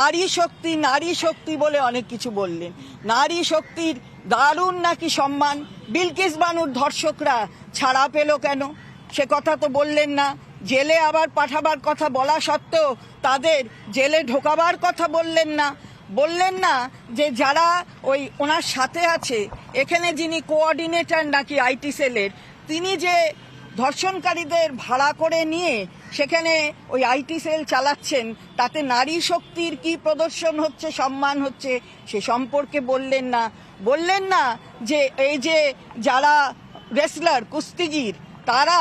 নারী শক্তি বলে অনেক কিছু বললেন। নারী শক্তির দারুণ নাকি সম্মান। বিলকিস বানুর ধর্ষকরা ছাড়া পেল কেন সে কথা তো বললেন না। জেলে আবার পাঠাবার কথা বলা সত্ত্বেও তাদের জেলে ঢোকাবার কথা বললেন না যে যারা ওই ওনার সাথে আছে, এখানে যিনি কোঅর্ডিনেটর নাকি আইটি সেলের, তিনি যে ধর্ষণকারীদের ভাড়া করে নিয়ে সেখানে ওই আইটি সেল চালাচ্ছেন, তাতে নারী শক্তির কি প্রদর্শন হচ্ছে, সম্মান হচ্ছে, সে সম্পর্কে বললেন না যে এই যে যারা রেসলার কুস্তিগির তারা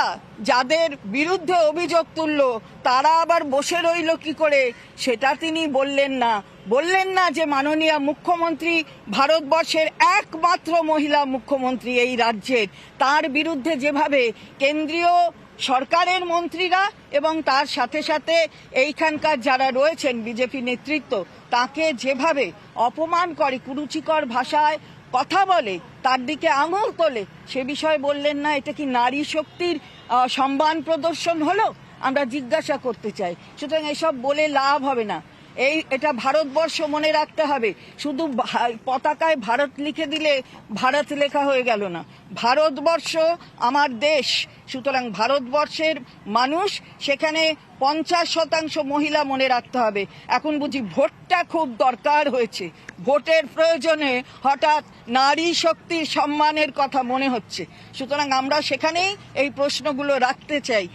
যাদের বিরুদ্ধে অভিযোগ তুলল তারা আবার বসে রইল কি করে, সেটা তিনি বললেন না যে মাননীয় মুখ্যমন্ত্রী, ভারতবর্ষের একমাত্র মহিলা মুখ্যমন্ত্রী এই রাজ্যের, তার বিরুদ্ধে যেভাবে কেন্দ্রীয় সরকারের মন্ত্রীরা এবং তার সাথে সাথে এইখানকার যারা রয়েছেন বিজেপি নেতৃত্ব তাকে যেভাবে অপমান করে, কুরুচিকর ভাষায় কথা বলে, তার দিকে আঙুল তোলে, সে বিষয়ে বললেন না। এটা কি নারী শক্তির সম্মান প্রদর্শন হলো? আমরা জিজ্ঞাসা করতে চাই। সুতরাং এসব বলে লাভ হবে না। এটা ভারতবর্ষ মনে রাখতে হবে। শুধু পতাকায় ভারত লিখে দিলে ভারত লেখা হয়ে গেল না। ভারতবর্ষ আমার দেশ। সুতরাং ভারতবর্ষের মানুষ, সেখানে 50% মহিলা মনে রাখতে হবে। এখন বুঝি ভোটটা খুব দরকার হয়েছে, ভোটের প্রয়োজনে হঠাৎ নারী শক্তির সম্মানের কথা মনে হচ্ছে। সুতরাং আমরা সেখানেই এই প্রশ্নগুলো রাখতে চাই।